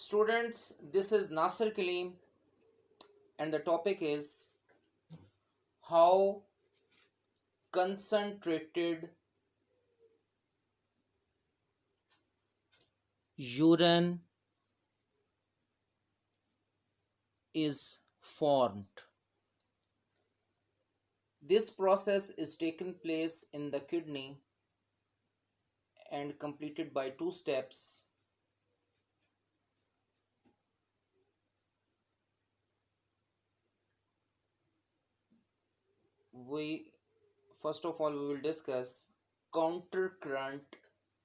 Students, this is Nasser Kaleem, and the topic is how concentrated urine is formed. This process is taken place in the kidney and completed by two steps. We first of all we will discuss counter current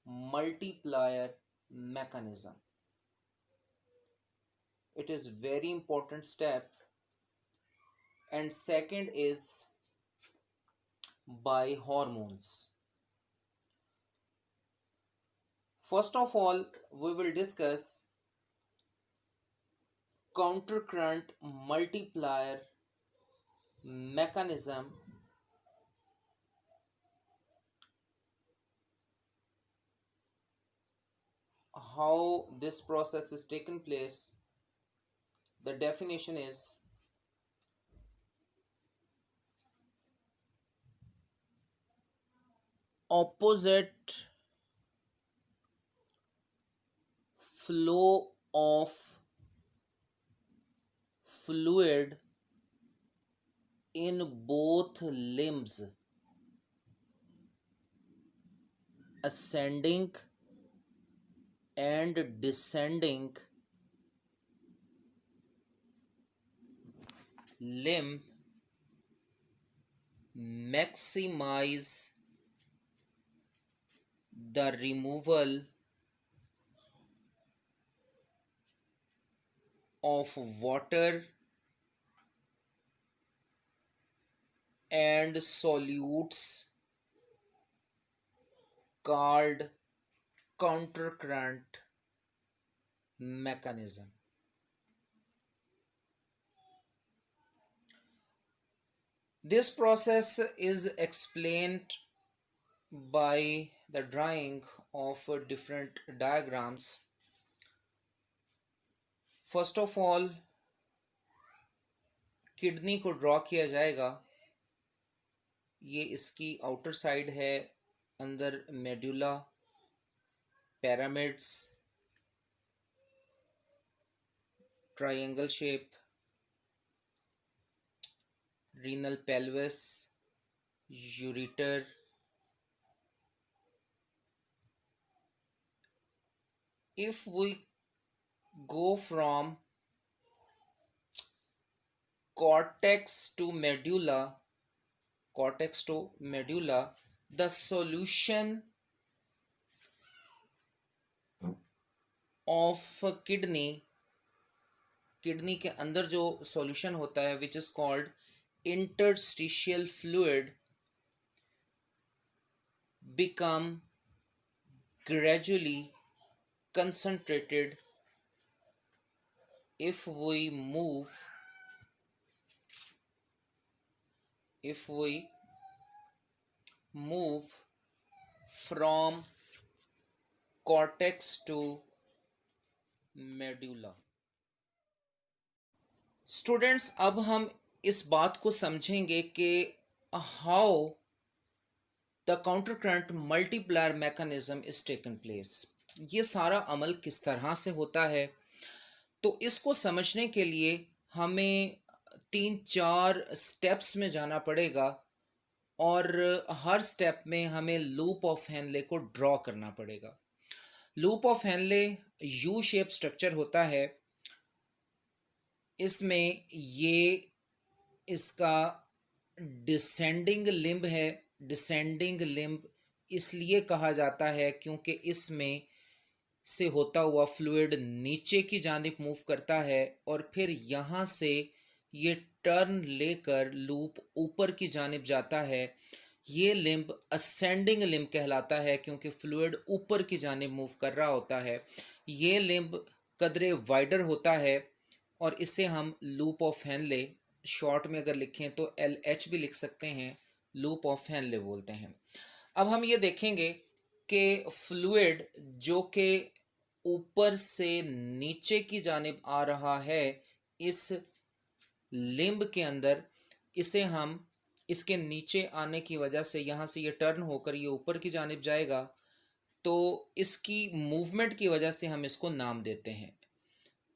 multiplier mechanism. It is very important step. And second is by hormones. First of all, we will discuss countercurrent multiplier mechanism. How this process is taken place. The definition is opposite flow of fluid in both limbs, ascending and descending limb, maximize the removal of water and solutes, called countercurrent mechanism. This process is explained by the drawing of different diagrams. First of all kidney को draw किया जाएगा. ये इसकी outer side है, अंदर medulla, pyramids, triangle shape, renal pelvis, ureter, if we go from cortex to medulla, the solution of kidney के अंदर जो सॉल्यूशन होता है which is called interstitial fluid become gradually concentrated if we move from cortex to medulla. Students, अब हम इस बात को समझेंगे कि how the counter current multiplier mechanism is taken place. ये सारा अमल किस तरह से होता है. तो इसको समझने के लिए हमें 3-4 स्टेप्स में जाना पड़ेगा और हर स्टेप में हमें लूप ऑफ हेनले को ड्रॉ करना पड़ेगा. Loop of Henle U shape structure होता है. इसमें ये इसका डिसेंडिंग लिम्ब है. डिसेंडिंग लिम्ब इसलिए कहा जाता है क्योंकि इसमें से होता हुआ फ्लूइड नीचे की जानिब मूव करता है और फिर यहाँ से ये टर्न लेकर लूप ऊपर की जानिब जाता है. ये लिम्ब असेंडिंग लिम्ब कहलाता है क्योंकि फ्लूइड ऊपर की जानिब मूव कर रहा होता है. ये लिम्ब कदरे वाइडर होता है और इसे हम लूप ऑफ हेनले, शॉर्ट में अगर लिखें तो LH भी लिख सकते हैं, लूप ऑफ हेनले बोलते हैं. अब हम ये देखेंगे कि फ्लूइड जो कि ऊपर से नीचे की जानिब आ रहा है इस लिम्ब के अंदर, इसे हम इसके नीचे आने की वजह से यहाँ से ये टर्न होकर ये ऊपर की जानिब जाएगा, तो इसकी मूवमेंट की वजह से हम इसको नाम देते हैं।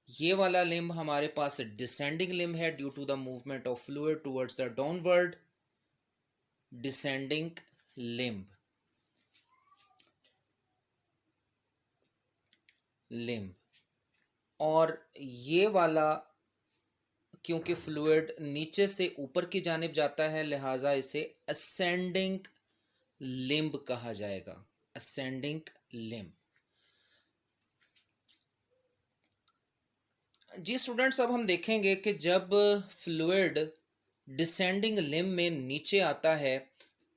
ये वाला लिम्ब हमारे पास डिसेंडिंग लिम्ब है due to the movement of fluid towards the downward, descending limb. और ये वाला क्योंकि फ्लूइड नीचे से ऊपर की जानिब जाता है, लिहाजा इसे असेंडिंग लिम्ब कहा जाएगा, असेंडिंग लिम्ब। जी स्टूडेंट्स, अब हम देखेंगे कि जब फ्लूइड डिसेंडिंग लिम्ब में नीचे आता है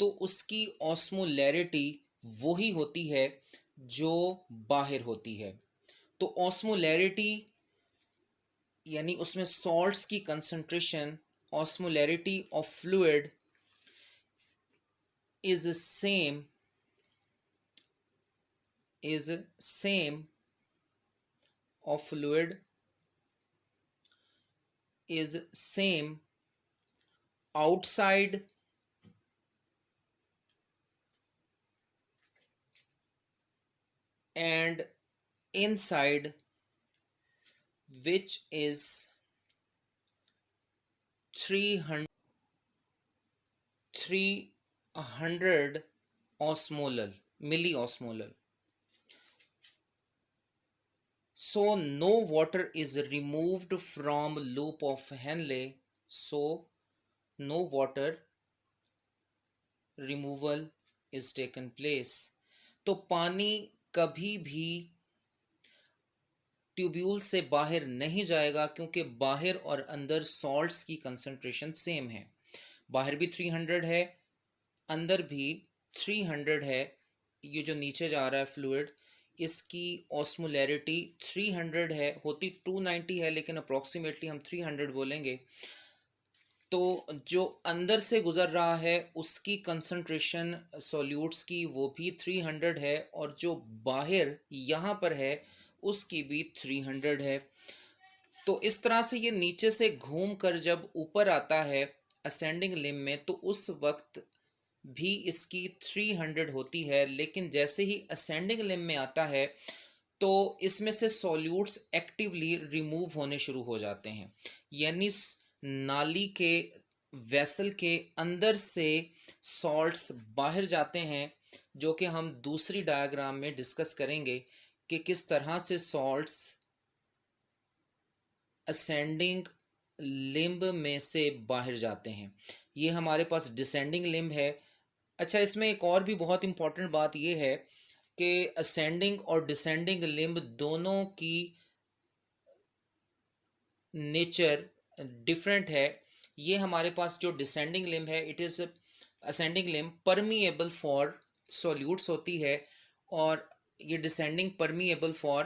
तो उसकी ऑस्मोलैरिटी वही होती है जो बाहर होती है। तो ऑस्मोलैरिटी यानी उसमें सॉल्ट्स की concentration, osmolarity of fluid is same of fluid is same outside and inside, which is 300 milliosmolar. So no water is removed from loop of Henle. So no water removal is taken place. तो पानी कभी भी tubule से बाहर नहीं जाएगा क्योंकि बाहर और अंदर सॉल्ट्स की कंसंट्रेशन सेम है। बाहर भी 300 है, अंदर भी 300 है। ये जो नीचे जा रहा है फ्लूइड, इसकी ऑस्मोलैरिटी 300 है, होती 290 है लेकिन अप्रॉक्सीमेटली हम 300 बोलेंगे। तो जो अंदर से गुजर रहा है उसकी कंसंट्रेशन सॉल्यूट्स की वो भी 300 है, और जो बाहर यहाँ पर है उसकी भी 300 है। तो इस तरह से ये नीचे से घूम कर जब ऊपर आता है असेंडिंग लिम्ब में, तो उस वक्त भी इसकी 300 होती है, लेकिन जैसे ही असेंडिंग लिम्ब में आता है तो इसमें से सॉल्यूट्स एक्टिवली रिमूव होने शुरू हो जाते हैं, यानी नाली के वेसल के अंदर से सॉल्ट्स बाहर जाते हैं, जो कि हम दूसरी डायग्राम में डिस्कस करेंगे कि किस तरह से सॉल्ट्स असेंडिंग लिम्ब में से बाहर जाते हैं। ये हमारे पास डिसेंडिंग लिम्ब है। अच्छा, इसमें एक और भी बहुत इंपॉर्टेंट बात यह है कि असेंडिंग और डिसेंडिंग लिम्ब दोनों की नेचर डिफरेंट है। ये हमारे पास जो डिसेंडिंग लिम्ब है, it is ascending limb permeable for solutes होती है, और ये डिसेंडिंग परमिएबल फॉर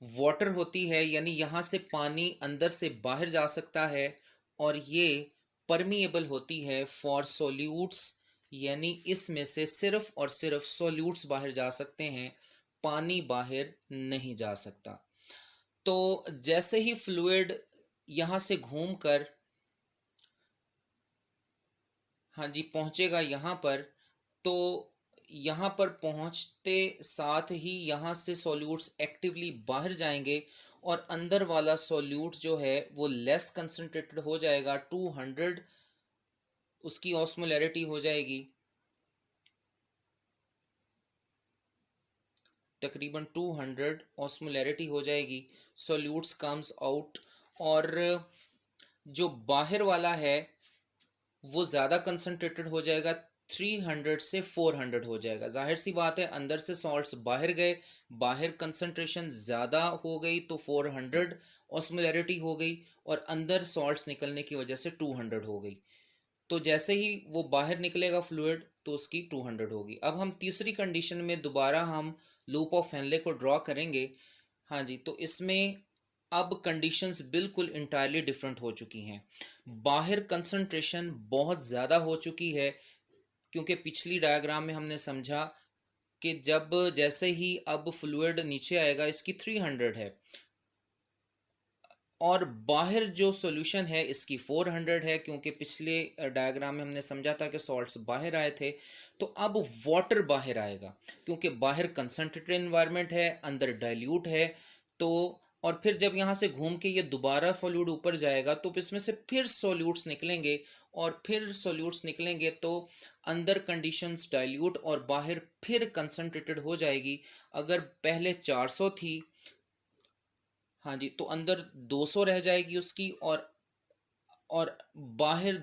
वाटर होती है, यानी यहाँ से पानी अंदर से बाहर जा सकता है, और ये परमिएबल होती है फॉर सॉल्यूट्स, यानी इसमें से सिर्फ और सिर्फ सॉल्यूट्स बाहर जा सकते हैं, पानी बाहर नहीं जा सकता। तो जैसे ही फ्लूइड यहाँ से घूमकर हाँ जी पहुँचेगा यहाँ पर, तो यहाँ पर पहुँचते साथ ही यहाँ से सॉल्यूट्स एक्टिवली बाहर जाएंगे, और अंदर वाला सॉल्यूट जो है वो लेस कंसंट्रेटेड हो जाएगा, 200 उसकी ऑस्मोलैरिटी हो जाएगी, तकरीबन 200 ऑस्मोलैरिटी हो जाएगी। सॉल्यूट्स कम्स आउट, और जो बाहर वाला है वो ज़्यादा कंसंट्रेटेड हो जाएगा, 300 से 400 हो जाएगा। जाहिर सी बात है, अंदर से सॉल्ट्स बाहर गए, बाहर कंसंट्रेशन ज़्यादा हो गई तो 400 ऑस्मोलैरिटी हो गई, और अंदर सॉल्ट्स निकलने की वजह से 200 हो गई। तो जैसे ही वो बाहर निकलेगा फ्लूइड तो उसकी 200 होगी। अब हम तीसरी कंडीशन में दोबारा हम लूप ऑफ हेनले को ड्रॉ करेंगे। हाँ जी, तो इसमें अब कंडीशंस बिल्कुल इंटायरली डिफरेंट हो चुकी हैं। बाहर कंसंट्रेशन बहुत ज़्यादा हो चुकी है, क्योंकि पिछली डायग्राम में हमने समझा कि जब जैसे ही अब फ्लूइड नीचे आएगा, इसकी 300 है, और बाहर जो सॉल्यूशन है इसकी 400 है, क्योंकि पिछले डायग्राम में हमने समझा था कि सॉल्ट्स बाहर आए थे। तो अब वाटर बाहर आएगा, क्योंकि बाहर कंसनट्रेटेड एनवायरनमेंट है, अंदर डाइल्यूट है। तो और फिर जब यहाँ से घूम के ये दोबारा फ्लूइड ऊपर जाएगा तो इसमें से फिर सॉल्यूट्स निकलेंगे, और फिर सॉल्यूट्स निकलेंगे तो अंदर कंडीशंस डाइल्यूट और बाहर फिर कंसनट्रेटेड हो जाएगी। अगर पहले 400 थी, हाँ जी, तो अंदर 200 रह जाएगी उसकी, और बाहर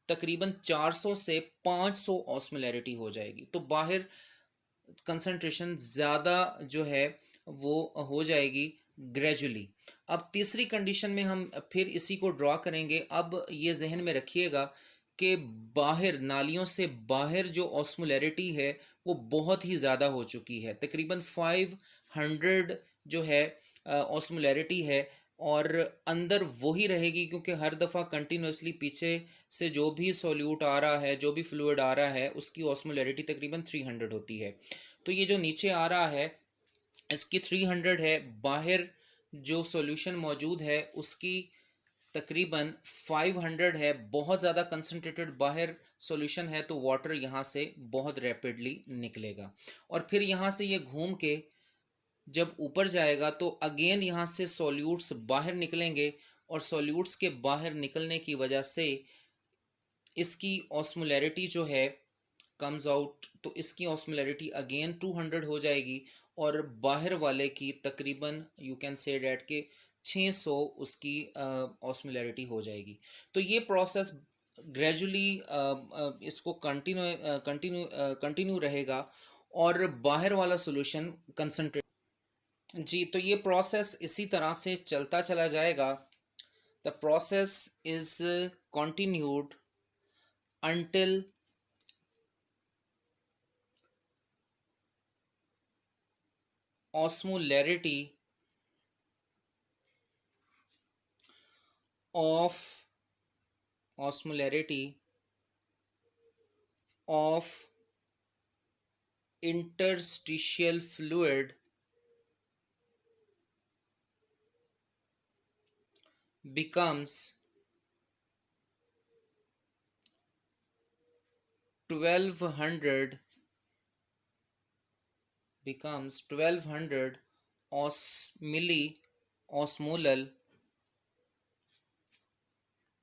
तकरीबन 400 से 500 ऑस्मोलैरिटी हो जाएगी। तो बाहर कंसंट्रेशन ज़्यादा जो है वो हो जाएगी ग्रेजुअली। अब तीसरी कंडीशन में हम फिर इसी को ड्रॉ करेंगे। अब ये जहन में रखिएगा कि बाहर नालियों से बाहर जो ऑस्मोलैरिटी है वो बहुत ही ज़्यादा हो चुकी है, तकरीबन 500 जो है ऑस्मोलैरिटी है, और अंदर वही रहेगी, क्योंकि हर दफ़ा कंटिन्यूसली पीछे से जो भी सॉल्यूट आ रहा है, जो भी फ्लूइड आ रहा है, उसकी ऑस्मोलैरिटी तकरीबन 300 होती है। तो ये जो नीचे आ रहा है इसकी 300 है, बाहर जो सॉल्यूशन मौजूद है उसकी तकरीबन 500 है, बहुत ज़्यादा कंसनट्रेटेड बाहर सॉल्यूशन है, तो वाटर यहाँ से बहुत रैपिडली निकलेगा। और फिर यहाँ से ये घूम के जब ऊपर जाएगा तो अगेन यहाँ से सॉल्यूट्स बाहर निकलेंगे, और सॉल्यूट्स के बाहर निकलने की वजह से इसकी ऑस्मोलैरिटी जो है कम्स आउट, तो इसकी ऑस्मोलैरिटी अगेन 200 हो जाएगी, और बाहर वाले की तकरीबन यू कैन से डैट के 600 उसकी ऑस्मोलैरिटी हो जाएगी। तो ये प्रोसेस ग्रेजुअली इसको कंटिन्यू रहेगा, और बाहर वाला सॉल्यूशन कंसनट्रेट, जी, तो ये प्रोसेस इसी तरह से चलता चला जाएगा। The process is continued until osmolarity of osmolarity of interstitial fluid becomes 1200 osmolal,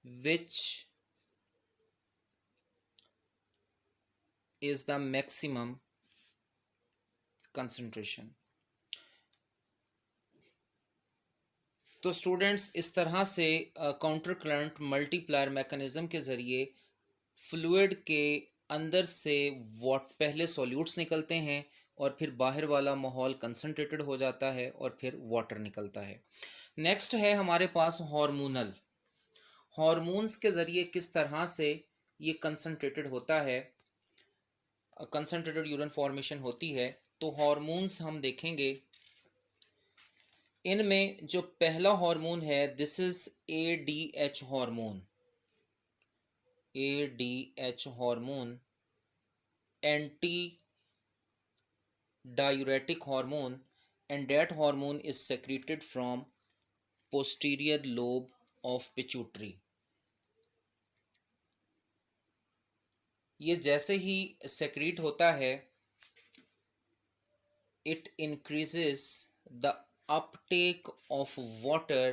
which is the maximum concentration। तो स्टूडेंट्स, इस तरह से काउंटर करंट मल्टीप्लायर मैकेनिज्म के ज़रिए फ्लूइड के अंदर से पहले सॉल्यूट्स निकलते हैं, और फिर बाहर वाला माहौल कंसनट्रेटेड हो जाता है, और फिर वाटर निकलता है। नेक्स्ट है हमारे पास हार्मोनल। हार्मोन्स के ज़रिए किस तरह से ये कंसनट्रेटेड होता है, कंसनट्रेटेड यूरिन फॉर्मेशन होती है। तो हार्मोन्स हम देखेंगे, इनमें जो पहला हार्मोन है this is ADH hormone. ADH hormone anti diuretic hormone, and that hormone is secreted from posterior lobe of pituitary। ये जैसे ही secrete होता है, it increases the uptake of water,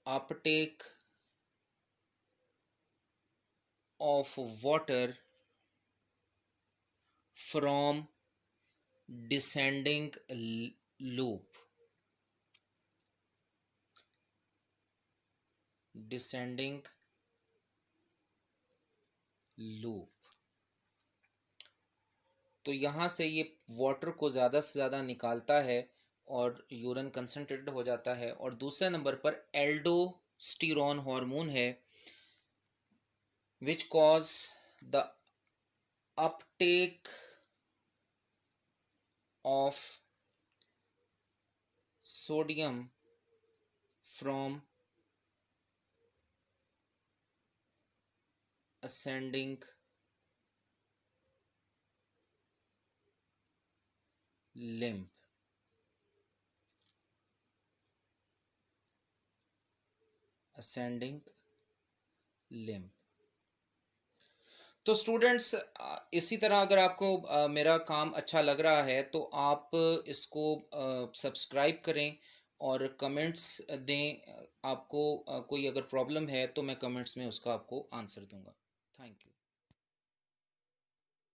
uptake of water from descending loop, descending loop। तो यहाँ से ये water को ज़्यादा से ज़्यादा निकालता है और यूरिन कंसनट्रेटेड हो जाता है। और दूसरे नंबर पर एल्डोस्टेरोन हार्मोन है, which cause the Uptake of sodium from ascending limb, ascending limb। तो स्टूडेंट्स, इसी तरह अगर आपको मेरा काम अच्छा लग रहा है तो आप इसको सब्सक्राइब करें और कमेंट्स दें। आपको कोई अगर प्रॉब्लम है तो मैं कमेंट्स में उसका आपको आंसर दूंगा। Thank you.